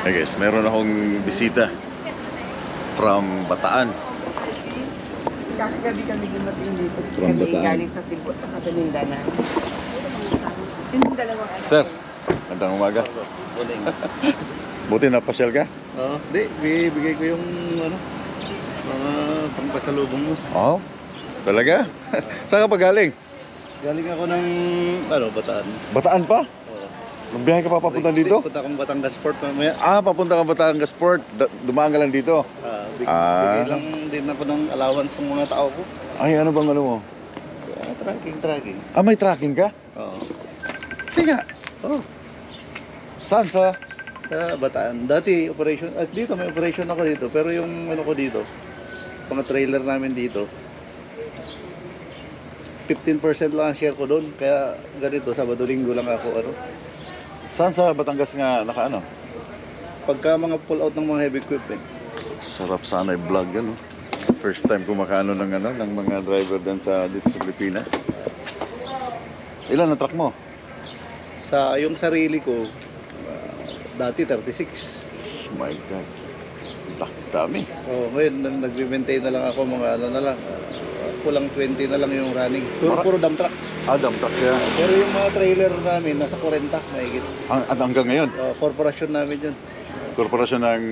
Okay guys, meron akong bisita from Bataan. Kakagabi kami dumating dito. From Kami Bataan. galing sa Cebu at sa Mindanao. Yung dalawang anak. Sir, magandang umaga. Buti napasyal ka? Oo, di, bigay ko yung ano, mga pangpasalubong mo. Oo, talaga? Saan ka pa galing? Galing ako ng, ano, Bataan. Bataan pa? Oo. Magbiyahe ka pa papunta dito? Punta akong Batangas Port mamaya. Ah, papunta ka Batangas Port. Dumaan ka lang dito? Bigay lang din ako ng allowance ng mga tao ko. Ay, ano bang ano mo? Tracking. Ah, may tracking ka? Oo. Tinga. Oh, Saan sa? sa Bataan. Dati operation, at dito may operation ako dito. Pero yung ano ko dito, mga trailer namin dito, 15% lang ang share ko doon. Kaya ganito, Sabado-Linggo lang ako ano. Saan sa Batangas nga naka ano? Pagka mga pull out ng mga heavy equipment. Sarap sana i-vlog yan, no? First time kumakaano ng ano, ng mga driver din sa dito sa Pilipinas. Ilan ang truck mo? Sa yung sarili ko, dati 36. Oh my God. Dami. Oh, ngayon nagme-maintain na lang ako mga ano na lang. Kulang 20 na lang yung running. Puro dump truck. Ah, dump truck siya. Pero yung mga trailer namin nasa 40 mahigit. Hanggang ngayon? Korporasyon namin 'yun. Korporasyon ng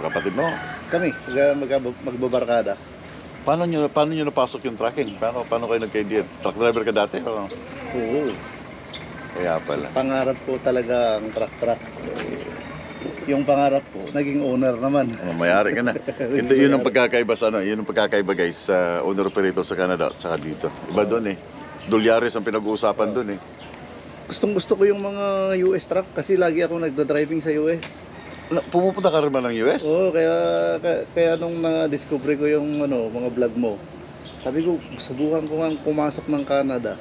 kapatid mo? Kami magbabarkada. Paano nyo napasok yung trucking? Paano kayo nagka-idea? Truck driver ka dati? O? Oo. Kaya pala. Pangarap ko talaga ang truck. Yung pangarap ko, naging owner naman. Oh, mayari ka na. Yun ang pagkakaiba sa ano, yun ang pagkakaiba guys sa owner operator sa Canada at saka dito. Iba doon eh. Dolyares ang pinag-uusapan doon eh. Gustong-gusto ko yung mga US truck kasi lagi ako nagda-driving sa US. Pumupunta ka rin ba ng US? Oo, kaya nung na-discover ko yung ano, mga vlog mo, sabi ko, subukan ko nga pumasok ng Canada.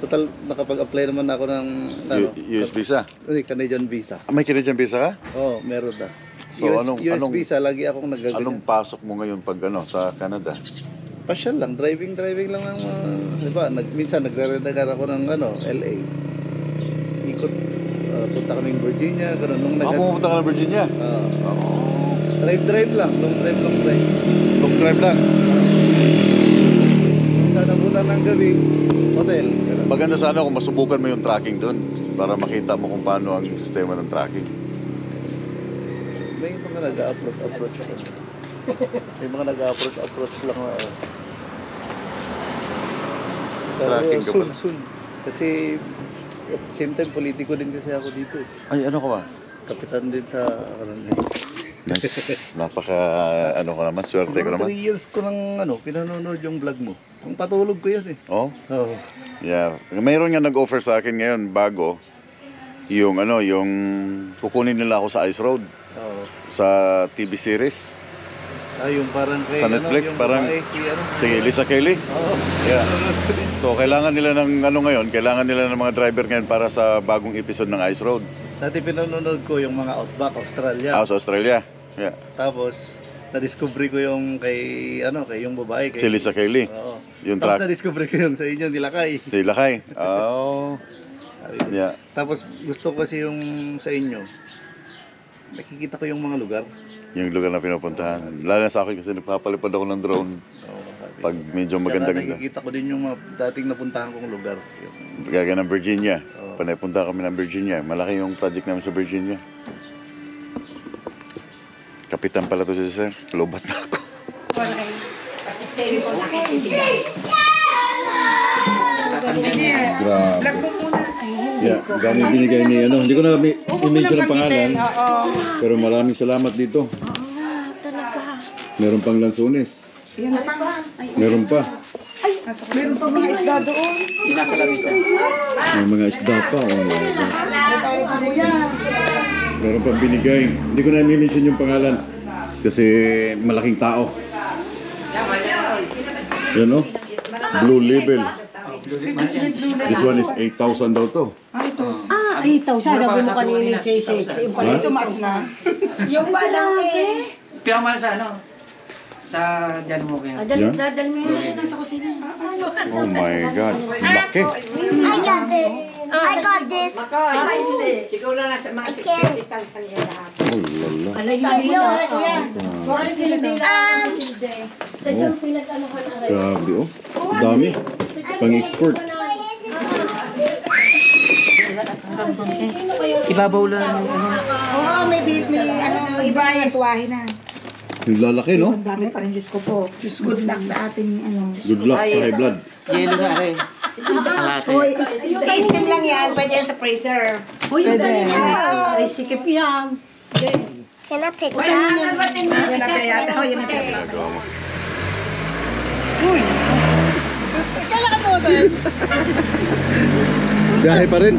Total, nakapag-apply naman ako ng ano, US visa? Canadian visa. May Canadian visa ka? Oo, meron na. So, US visa, lagi akong nagaganyan. Anong pasok mo ngayon pag sa Canada? Pasyal lang, driving lang ng diba, minsan nagre-rental ako ng LA. Ikot, punta kaming Virginia, gano'n. Pumunta ka ng Virginia? Drive lang, long drive. Long drive lang? Sa nabutan ng gabi, hotel. Gano'n. Maganda sana kung masubukan mo yung tracking doon para makita mo kung paano ang sistema ng tracking. May mga nag-approach. May mga nag-approach lang na tracking ka pala. soon. Kasi at the same time, politiko din kasi ako dito. Ay, ano ka ba? Kapitan din sa Nice. Napaka, ko naman, swerte ko naman. 3 years ko nang pinanonood yung vlog mo. Ang patulog ko yan eh. Oh? Oo. Yeah. Mayroon nga nag-offer sa akin ngayon, bago, yung kukunin nila ako sa Ice Road, Oo. sa TV series, Yung parang kay, sa Netflix, yung parang, babae, si Lisa Kelly. Oo. Yeah. So, kailangan nila ng kailangan nila ng mga driver ngayon para sa bagong episode ng Ice Road. Dati pinanonood ko yung mga Outback, Australia. Sa Australia. Yeah. Tapos, na-discover ko yung kay yung babae. Si Lisa Kelly. Oo. Yung Tapos track. na-discover ko yung sa inyo, nilakay. Si Lakay. Oh. Sabi ko. Yeah. Tapos, gusto ko kasi yung sa inyo, nakikita ko yung mga lugar. Yung lugar na pinupuntahan. Lalo na sa akin kasi nagpapalipad ako ng drone. Oo, sabi ko. Pag medyo maganda-ganda. Nakikita ko din yung mga dating napuntahan kong lugar. Gaya ng Virginia. Oo. Panay-punta kami ng Virginia. Malaki yung project namin sa Virginia. Kapitan pala to si Sir. Lobat na ako. Grabe. Yeah, gano'y binigay ni Hindi ko na i-mention ang pangalan. Pero maraming salamat dito. Talaga. Meron pang lansones. Meron pa. Meron pa mga isda doon. May mga isda pa. Oh my God. Meron pang binigay. Hindi ko na i-mention yung pangalan. Kasi malaking tao. Yan o. Blue label. This one is 8,000 daw to. 8,000. Sabi mo kanina sa Ha? Tumaas na. Yung malaki. Pinamahal sa sa dyan mo kaya. Yan? Dadal mo yan. Nasa kusina. Oh my God. Laki. Ay, dati. I got this. Siguro na sa mga 60,000 yan lahat. Oh, lala. Sa John pinag-ano ka na rin. Grabe, oh. Dami. Pang-export. Ibabaw lang yung ano. Oo, may iba yung suwahin na. Yung lalaki, no? Ang dami pa rin, Diyos ko po. Good luck sa ating Good luck sa high blood. Yelo nga rin. Hoy, i-steam lang yan. Pwede yan sa freezer. Uy, yung galing yan. Ay, sikip yan. Ginagawa mo. Biyahe pa rin.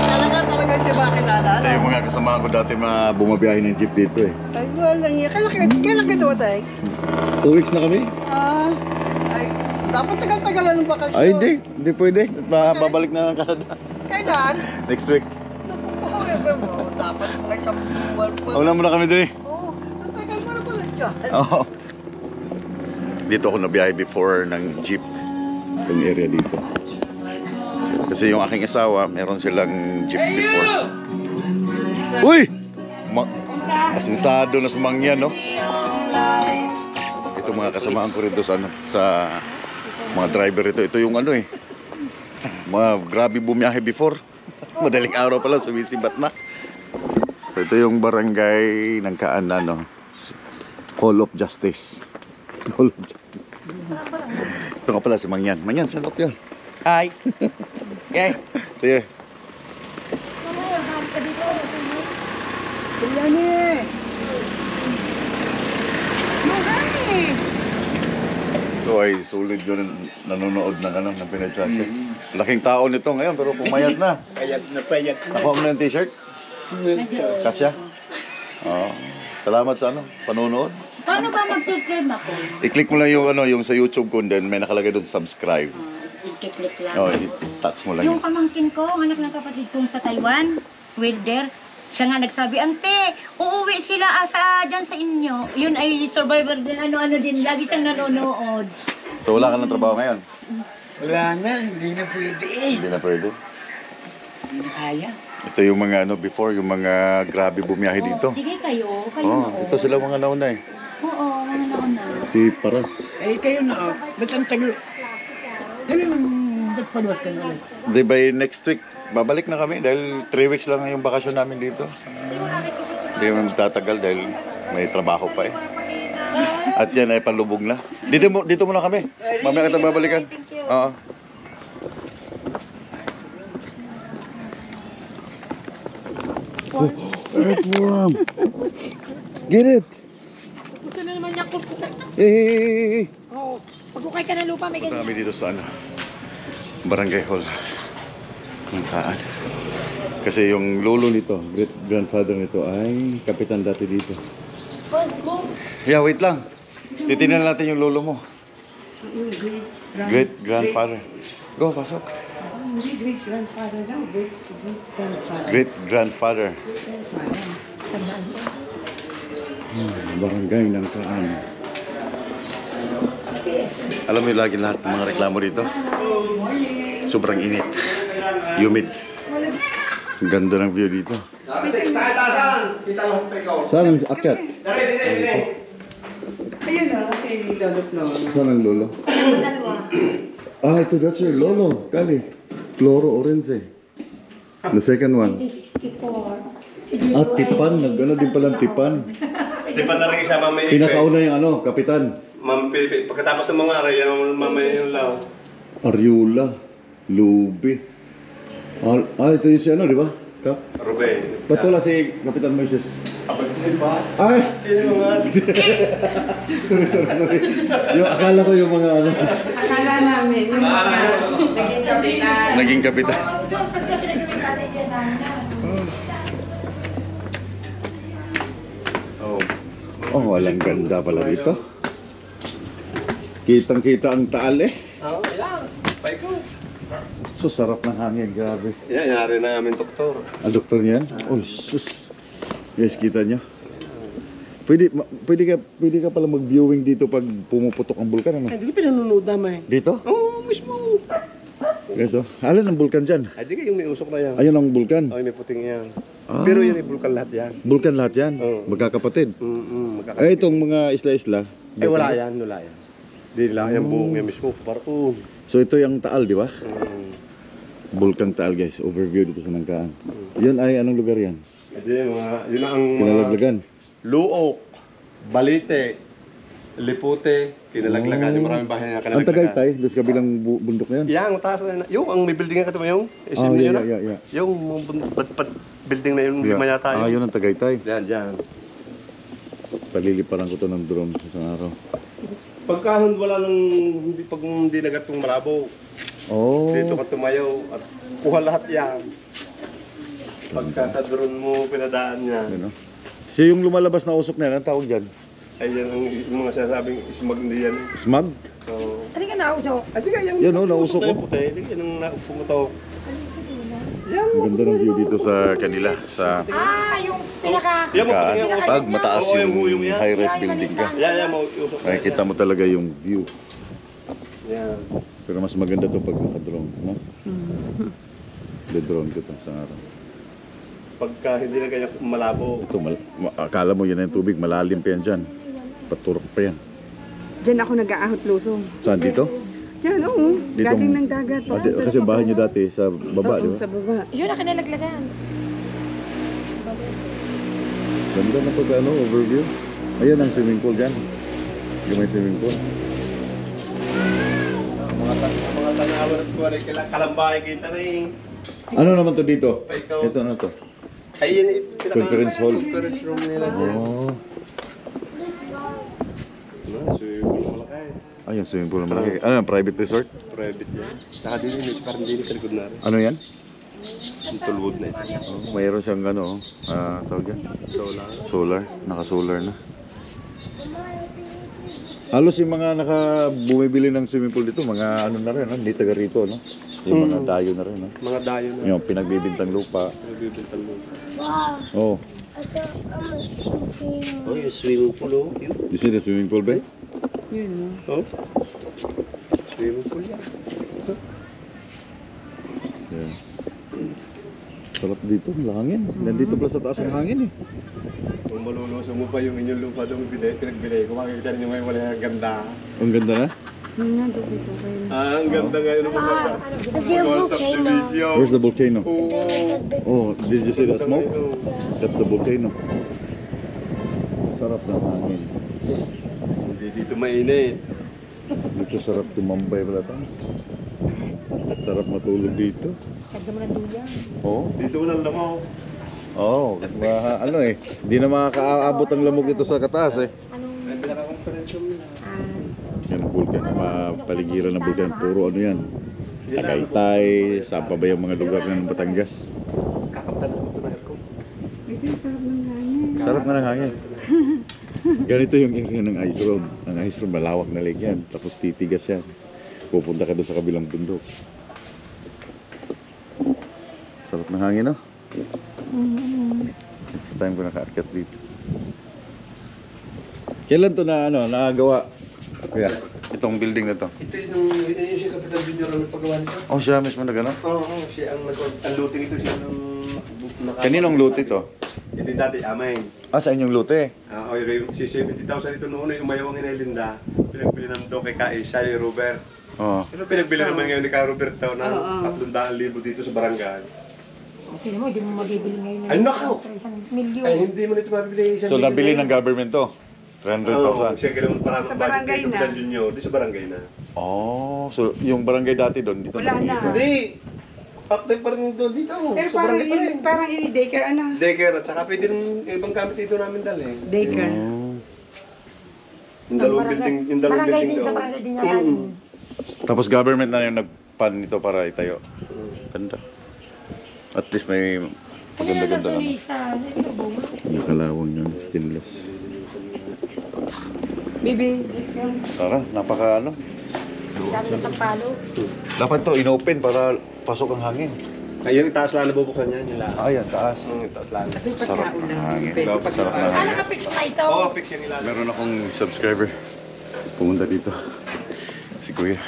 Talaga hindi ba kilala? Ito yung mga kasama ko dati mga bumabiyahe ng jeep dito eh. Ay, wala niya. Kailan ka tumatay? 2 weeks na kami. Ay, dapat tagal-tagalan ba kayo? Ay, hindi pwede. Babalik na ng Canada. Kailan? Next week. Naku, dapat may isang buwan pa. Wala muna kami din eh. Oo, ang tagal mo na pala siya. Oo. Dito ako nabiyahe before ng jeep. Itong area dito. Kasi yung aking asawa, meron silang jeep before. Uy! Asinsado na sumangyan, no? Ito mga kasamaan ko rito sa, ano, sa mga driver ito. Ito yung ano eh. Mga grabe bumiyahe before. Madaling araw pala, sumisibat na. So ito yung barangay ng Kaana, no? Hall of Justice. Hall of Justice. Ito nga pala si Mangyan. Mangyan, saan yun? Hi. Okay. Sige. Ito ay sulit yun nanonood ng ano, ng Pinay-Traffic. Laking tao nito ngayon pero pumayat na. Payat na payat. Nakuha mo na yung t-shirt? Kasya? Oo. Salamat sa ano, panonood. Paano ba mag-subscribe ako? I-click mo lang yung ano, yung sa YouTube ko then may nakalagay doon subscribe. I-click lang. Oh, i-touch mo lang Yung yun. pamangkin ko, ang anak ng kapatid kong sa Taiwan, welder, siya nga nagsabi, Ante, uuwi sila dyan sa inyo. Yun ay survivor din, ano-ano din, lagi siyang nanonood. So wala ka ng trabaho ngayon? Wala na, hindi na pwede eh. Hindi na pwede. Hindi na kaya. Ito yung mga ano before, yung mga grabe bumiyahe dito. Digay kayo Oh, noon. ito sila mga nauna eh. Oo, mga nauna. Si Paras. Eh, kayo na. Ba't ang tagal? Ganun ang nagpaluwas ka na. Di by next week, babalik na kami dahil 3 weeks lang yung bakasyon namin dito. Hindi naman tatagal dahil may trabaho pa eh. At yan ay palubog na. Dito muna kami. Mamaya kita babalikan. Oo. Oh, earthworm! Get it! Gusto na naman niya ko. Hey! Oo, pagkukay ka ng lupa, may Punta ganyan. kami dito sa ano, Barangay Hall ng Kaan. Kasi yung lolo nito, great grandfather nito ay kapitan dati dito. Yeah, wait lang. Titingnan natin yung lolo mo. Great grandfather. Go, pasok. Hindi great-grandfather lang. Great-grandfather. Great grandfather. Barangay ng Kaan. Alam mo yung lagi lahat ng mga reklamo dito? Sobrang init. Humid. Ang ganda ng view dito. Saan ang akyat? Ayun na, si Lolo Floro. Saan ang lolo? Ah, ito, that's your lolo. Kali. Cloro Orense. The second one. 1964. Ah, Tipan. Nag-ano din palang Tipan. Di ba na rin isa mamaya? Pinakauna yung ano, kapitan. Pagkatapos ng mga aray, yan mamaya yung lao. Ariula. Lubi. Ah, ito yung si ano, di ba? Kap? Ruben. Ba't wala si Kapitan Moises? Abag din ba? Ay! Yun yung mga... Sorry. Yung akala ko yung mga ano. Akala namin, yung mga naging kapitan. Naging kapitan. Doon kasi pinag-usapan niya namin. Oh. Oh, walang ganda pala dito. Kitang-kita ang taal eh. Oo, lang. Paiko. So, sarap ng hangin, grabe. Yan, yari na namin doktor. Ang doktor niyan? Oh, sus. Guys, kita nyo. Pwede ka pala mag-viewing dito pag pumuputok ang bulkan, ano? Hindi ko pinanunood naman. Dito? Oo, mismo. Guys, oh. Alam ang bulkan dyan? Ay, di ka yung may usok na yan. Ayun ang bulkan. Ay, may puting yan. Ah. Pero yan ay bulkan lahat yan. Bulkan lahat yan? Oo. Magkakapatid? Magkakasya. Eh, itong mga isla-isla? Ay, wala yan. Di lang yan buong yan mismo. Parang, So, ito yung Taal, di ba? Bulkang Taal, guys. Overview dito sa Nangkaan. Yun ay anong lugar yan? Hindi, yun ang Kinalaglagan. Luok, Balite, Lipote, kinalaglagan. Yung maraming bahay na Ang kinalaglagan. Tagaytay, doon sa kabilang bundok na yan. Yan, ang taas na yung ang may building nga katama yung Ah, nyo na. yeah. Yung building na yung lima yata Ah, yun. yun ang Tagaytay. Yan. Paliliparan ko to ng drone isang araw. Pagka wala nang hindi nagatong malabo, Oh. dito ka tumayaw at kuha lahat yan. Pagka sa drone mo pinadaan niya, Ano? Siya yung lumalabas na usok na yan, ang tawag dyan? ay yan ang mga sinasabing smog hindi yan. Smug? So, Ano ka na usok? ay sige, yan. Yan, oh, nausok ko. Puti, yan ang pumutok. Yan. Ang ganda ng view dito sa kanila. Sa Yung pinaka... Yan mo puti nga usok. pag mataas Oo, yung huyong yan. high-rise building ka. Yan, mo usok. Makikita mo talaga yung view. Yan. Pero mas maganda to pag naka-drone, no? The-drone ko to sa araw. Pagka hindi na kanya malabo. Ito, akala mo yan yung tubig, malalim pa yan dyan. Paturok pa yan. Diyan ako nag-aahot luso. Saan dito? Diyan, oo. Ditong- Galing ng dagat. Kasi bahay niyo dati sa baba, di Oo, ba? sa baba. Yun ang kinalaglagan. Ganda na pag ano, overview. Ayan ang swimming pool dyan. Yung may swimming pool. Mga tanawan at kuwan ay kalambahay kita na yung Ano naman to dito? Ito na to. ay yun Conference hall. Conference room nila. Oh. Ay, yung swimming pool na malaki. Ano yan, private resort? Private yan. Saka din yun, parang din sa likod na rin. Ano yan? Yung tulwood na ito. Oh, mayroon siyang ano, tawag yan? Solar. Solar. Naka-solar na. Halos yung mga bumibili ng swimming pool dito, mga ano na rin, hindi taga rito, no? Yung mga dayo na rin, no? Mga dayo na. Yung pinagbibintang lupa. Nagbibintang mo. Oh, Oh, yung swimming pool oh. Yun. you see the swimming pool, ba? Yun, Oh. Swimming pool yan. Yeah. Sarap dito, langin. Nandito pala sa taas ang hangin eh. Kung maluluso mo pa yung inyong lupa doon pinagbili, kung makikita ninyo ngayon wala yung ganda. Ang ganda na. Yun nga, dito kayo. Ang ganda ngayon ng mga subdivision. Where's the volcano? Oh, Oh, did you see the smoke? That's the volcano. Sarap ng hangin. Hindi dito mainit. Dito sarap tumambay pala tayo. Sarap matulog dito. Kagda mo ng duyan. Oh. Dito walang lamaw. Oo, kasi ano eh, hindi na makakaabot ang lamog dito sa kataas eh. Ay, pinaka-conference room nila. Yan ang bulkan, paligiran ng bulkan, puro ano yan. Tagaytay, saan pa ba yung mga lugar ng Batangas? Kakaptan ako ito na aircon. Ito yung sarap ng hangin. Sarap nga ng hangin. Ganito yung area ng ice room. Ang ice room, malawak na lake yan, tapos titigas yan. Pupunta ka doon sa kabilang bundok. Sarap ng hangin, no? Next time ko nakaakyat dito. Kailan to na nagawa? Kuya, itong building na to. Ito yung si Kapitan Junior ang nagpagawa nito. Oh, siya mismo nagano? Oo, siya ang looting ito siya ng... Kaninong lote to? Ito yung dati, amay. Ah, sa inyong lote. Si 70,000 ito noon yung umayawang Inelinda. Pinagbili ng doon kay Kaisay, Robert. Oh. Pero pinagbili naman ngayon ni Ka Robert daw ng 300,000 dito sa barangay. Okay naman, hindi mo mabibili ngayon. Ay, nako! Milyon. Ay, hindi mo nito mabibili isang So, nabili ng ngayon. government to? Oo, 300,000? siya ganoon para Sa barangay na. Kapitan Junior, di sa barangay na. Oh, so yung barangay dati doon, dito Wala na. Hindi! Active pa rin doon dito. Pero sa parang barangay pa rin. parang i-daycare, ano? Daycare at saka pwede rin ibang gamit dito namin dali. Daycare. Oh. Yung dalawang building, yung dalawang Barangay building din sa doon. barangay din naman. Tapos government na yung nag-fund nito para itayo. Ganda. At least may maganda-ganda Sa naman. Lisa, ano ba? Yung kalawang yun, stainless. Baby, let's go. Tara, napaka ano. Dami sa palo. Dapat to inopen para pasok ang hangin. Ay, yung taas lang nabubuksan yan, yung lahat. Ah, yan, taas. Yung taas lang. Sarap ng hangin. Sarap ng Ano hangin. ka fix na ito? Oo, fix yung ilalim. Meron akong subscriber. Pumunta dito. Si Kuya.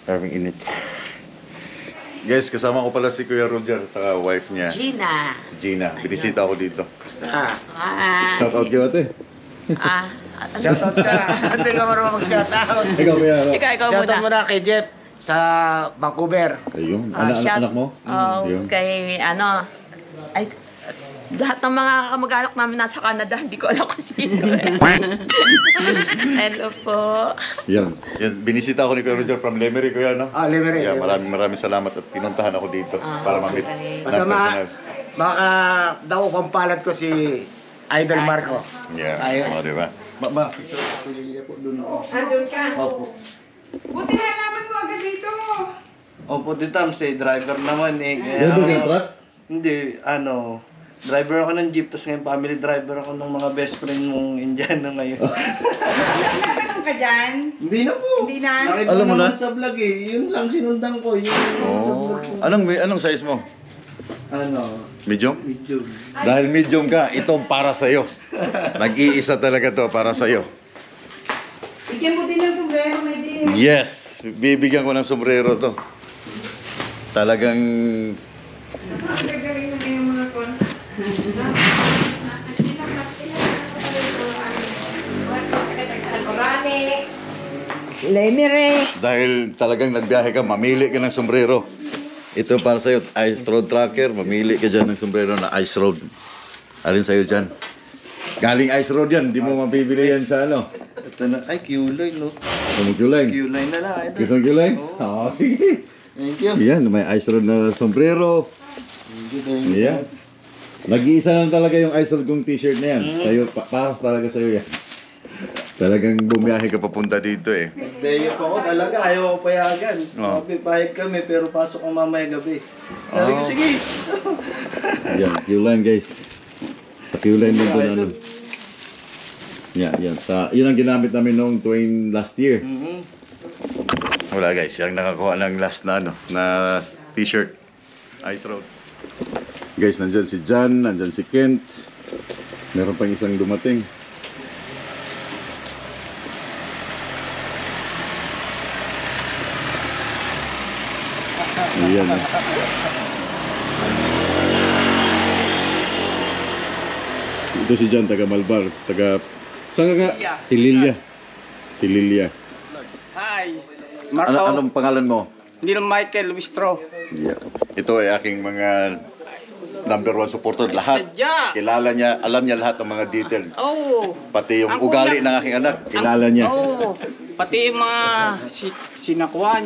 Having init. Guys, kasama ko pala si Kuya Roger sa wife niya. Gina. Si Gina. Binisita ako dito. Ah. Shout out kayo ate. Shoutout ka. Hindi ka marunong mag-shoutout. Ikaw Kuya Ro. Ikaw Shoutout muna. muna kay Jeff sa Vancouver. Ayun. Shout- Anak mo? Ayun. kay ay, lahat ng mga kamag-anak namin nasa Canada, hindi ko alam kung sino. Hello po. Yan. Yan. Binisita ako ni Kuya Roger from Lemery, Kuya, no? Lemery. Yeah, maraming salamat at pinuntahan ako dito para ma-meet. Basta ng personal. baka daw pampalat ko si Idol Marco. Yeah. Ayos. O, diba? Andun ka. Opo. Buti na alaman mo agad dito. Opo, dito driver naman eh. Driver ka ng truck? Hindi, driver ako ng jeep, tapos ngayon family driver ako ng mga best friend mong Indiano ngayon. Nagtanong ka dyan? Hindi na po. Hindi na. Nakita Alam mo mo na? naman sa vlog eh. Yun lang sinundan ko. Yun Oh. Anong size mo? Medium? Medyo. Dahil medium ka, ito para sa'yo. Nag-iisa talaga to para sa'yo. Bigyan mo din ng sombrero, may din. Yes! Bibigyan ko ng sombrero to. Talagang... Gagaling na yung mga kon. Lemire. Dahil talagang nagbiyahe ka, mamili ka ng sombrero. Ito para sa'yo, Ice Road Tracker. Mamili ka dyan ng sombrero na Ice Road. Alin sa'yo dyan? Galing Ice Road yan, di mo mabibili yan sa ano. Ito na. Ay, Q-line no. Kumagulay. Q-line na lang. Ito. Gusto mo kulay? Oo, sige. Thank you. Yan, may Ice Road na sombrero. Thank you. Yan. Nag-iisa lang talaga yung Ice Road kong t-shirt na yan. Sa'yo, para talaga sa'yo yan. Talagang bumiyahe ka papunta dito eh. Day off ako talaga. Ayaw ko payagan. Oo. Pahit kami pero pasok ko mamaya gabi. Sabi ko, sige. Yan, Q-line guys. Sa Q-line din doon ano. Yan. Yun ang ginamit namin noong last year. Wala guys, yung nakakuha ng last na na t-shirt. Ice Road. Guys, nandyan si John, nandyan si Kent. Meron pang isang dumating. Ayan eh. Ito si John, taga Malbar, saan ka? Hililya. Hi. Marco. Anong pangalan mo? Neil Michael Wistro. Yeah. Ito ay aking mga #1 supporter. Lahat. Kilala niya, alam niya lahat ng mga detail. Oh. Pati yung Ang ugali una- ng aking anak, kilala niya. Oo. Pati yung mga sinakuan,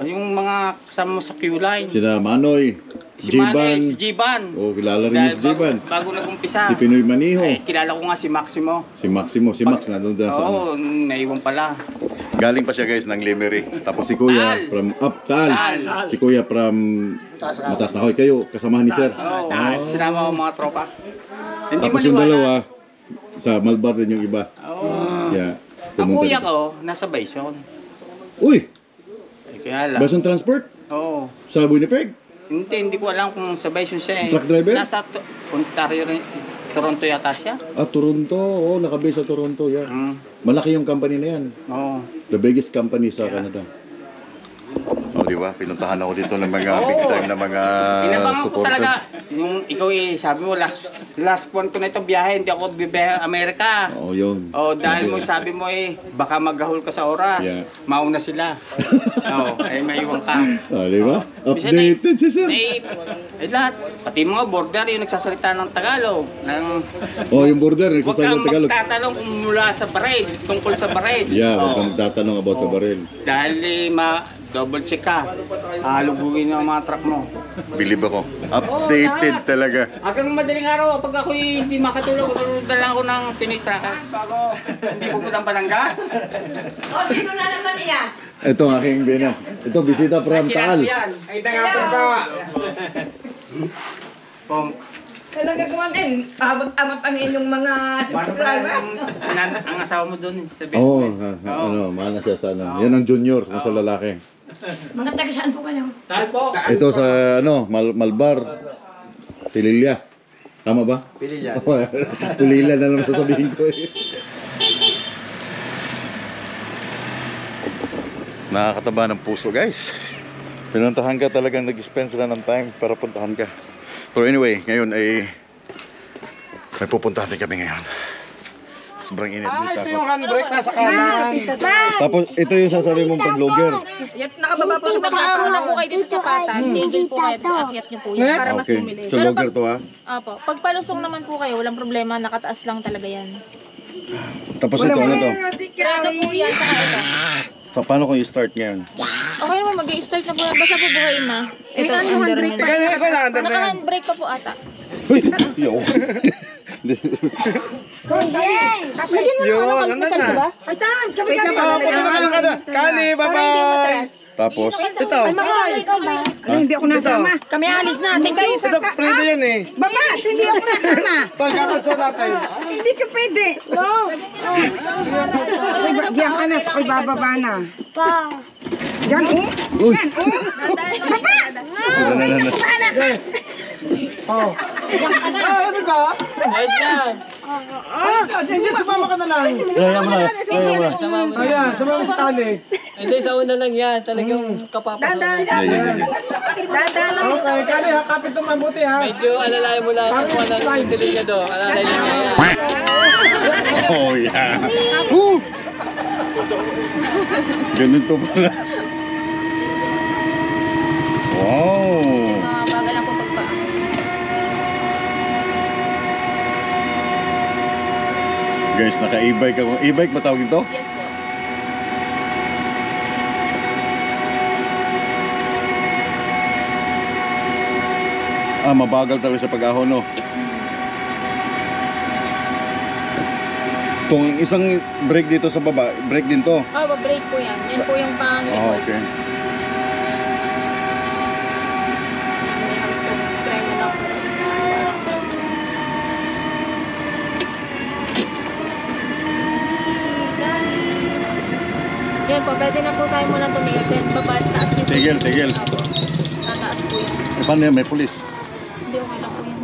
yung mga kasama mo sa Q-line. Sina Manoy, Si Jiban. Manny, si Jiban. Oh, kilala rin niya si Jiban. Bago nag-umpisa. Si Pinoy Maniho. Ay, kilala ko nga si Maximo. Si Maximo, si Max nandun doon sa ano. Oo, naiwan pala. Galing pa siya guys ng Lemery. Tapos si Kuya Tal. from Tal. Si Kuya from Mataas na Hoy. Kayo, kasamahan ni Sir. Oo, sinama ko mga tropa. Hindi Tapos yung maniwala. dalawa, sa Malbar din yung iba. Oo. Kaya, Ang pumunta kuya dito. ko, nasa Bison. Uy! Kaya lang. Bus and transport? Oo. Sa Winnipeg? Hindi ko alam kung sa Bison siya. Truck driver? Nasa Ontario rin, Toronto yata siya. Toronto. Oo, nakabase sa Toronto. Yeah. Malaki yung company na yan. Oo. The biggest company sa Canada. Di ba? Pinuntahan ako dito ng mga big time na mga Inabangan ko supporter. talaga. Yung ikaw sabi mo, last one ko na ito biyahe, hindi ako bibiyahe Amerika. Oo, yun. Dahil mo sabi mo baka maghahol ka sa oras. Yeah. Mauna sila. Maiwan ka. Di ba? Updated si Sir. Lahat. Pati mga border, yung nagsasalita ng Tagalog. Yung border, Huwag nagsasabi kang ng Tagalog. magtatanong kung mula sa baril, tungkol sa baril. Yeah, huwag kang magtatanong about sa baril. Dahil double check ka. Halugugin ang mga truck mo. Believe ako. Updated talaga. Hanggang madaling araw, pag ako hindi makatulog, dala ako ng tinitrakas. Hindi pupunta pa ng gas. Sino na naman iya? Ito ang aking bina. Ito, bisita from Taal. Ay, nga po Talaga kumain. Abot-abot ang inyong mga subscriber. Ang asawa mo doon sa bed. Oo, mahal na siya sa ano. Yan ang junior, sa lalaki. Mga taga saan po kayo? Talpo. Ito sa Malbar. Pililya. Tama ba? Pililya. Pililya na lang sasabihin ko eh. Nakakataba ng puso, guys. Pinuntahan ka, talagang nag-spend sila ng time para puntahan ka. Pero anyway, ngayon ay may pupuntahan din kami ngayon. Sobrang init dito. Ito yung handbrake nasa kanan. Tapos ito yung sasabi mong pag-vlogger. Nakababa po siya. Nakaahon na po kayo dito sa patan. Tigil po kayo sa akyat niyo po yun para mas Okay, bumili. so vlogger to ha. Opo. Pag palusong naman po kayo, walang problema. Nakataas lang talaga yan. Tapos ito, ano to? Ano po yan? Saka ito. So, paano kung i-start ngayon? Okay naman, mag-i-start na po yan. Basta po buhayin na. Ito, under mo. Kaya ko na, under na yan. Naka-handbrake pa po ata. Uy! Yo! Yun, nandun na. Kali, bye-bye. Tapos, Ito. Hindi ako nasama. Kami alis na. Tingnan Ito, pwede yan eh. Baba, hindi ako nasama. Pagkakaso natin. Hindi ka pwede. Diyan ka na. Ako'y bababa na. Yan, oh. uy! Yan, oh. Ano ka? Hindi, sumama ka na lang. Kaya mo na, kaya mo na. Ayan, sumama sa tali. Hindi, sa una lang yan. Talagang kapapasok. Yeah. Okay, Kali, hakapit ng mabuti ha. Medyo alalayan mo lang ang mga ng silinga do. Alalayan mo na yan. Oh, yeah. Woo! Ganito pala. Wow! Bagal lang po pagpaan. Guys, naka-e-bike ako. E-bike ba tawag ito? Yes po. Mabagal talaga sa pag-ahon, no? Kung isang brake dito sa baba, brake din to. Brake po yan. Yan po yung pang-likod. Oh, okay. Try mo lang po. Yan po, pwede na po tayo muna tumigil. Then baba, taas niyo po. Tigil, tigil. Opo. Tataas po yan. Paano yan? May pulis. Hindi, okay lang po yan.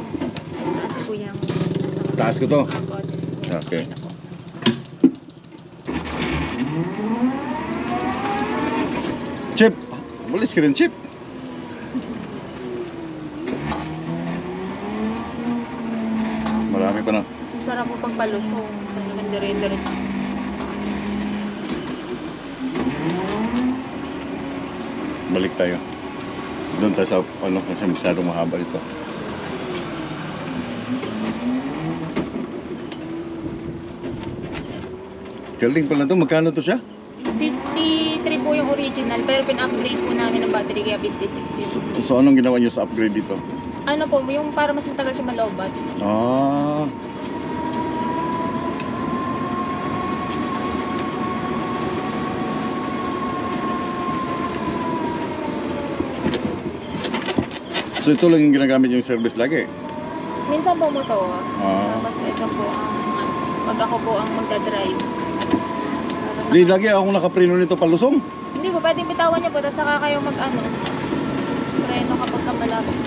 Taas po yan. Taas ko to. Okay. Okay. Chip! Malis ka rin, Chip. Marami pa na. Sarap po pag palusong. Talagang dire-diretso. Balik tayo. Doon tayo sa ano kasi masyadong mahaba ito. Galing pala ito. Magkano to siya? 53 po yung original, pero pin-upgrade po namin ng battery kaya 56 yun. So anong ginawa niyo sa upgrade dito? Ano po, yung para mas matagal siya malobat. Ah. So ito lang yung ginagamit yung service lagi? Minsan po motor. Ah. Tapos ito po ang, pag ako po ang magdadrive. Di, lagi akong nakapreno nito palusong. Hindi po, pwedeng bitawan niyo po, tapos saka kayo mag-ano. Preno kapag kamalapit.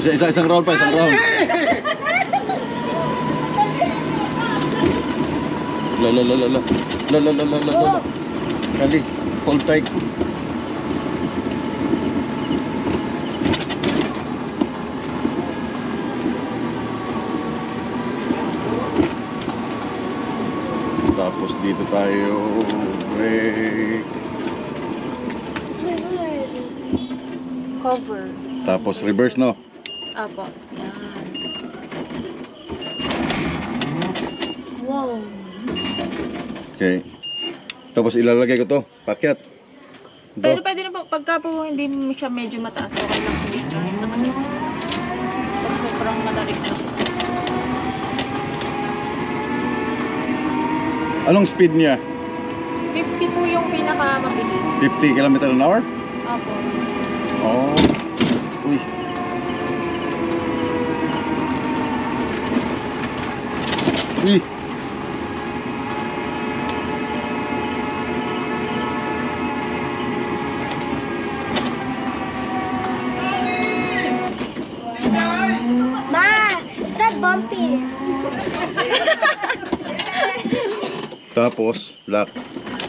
Isang round pa, isang round. La la la la la. La la la la la la. Kali, hold tight. Tapos dito tayo break. Cover. Tapos reverse, no? Apo. Yan. Wow. Okay. Tapos ilalagay ko to, pakyat. Pero pwede na po, pagka po hindi mo siya medyo mataas, okay lang po dito. Kahit naman yun. Pag sobrang madarik na. Anong speed niya? 50 po yung pinakamabilis. 50 km/h? Apo. Oh. Uy. Uy. bumpy. Tapos, lock.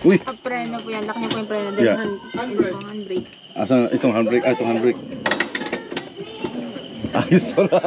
Uy! Preno po yan. Lock niya po yung preno. Yeah. Handbrake. Asan itong handbrake? Ah, itong handbrake. Ayos pala.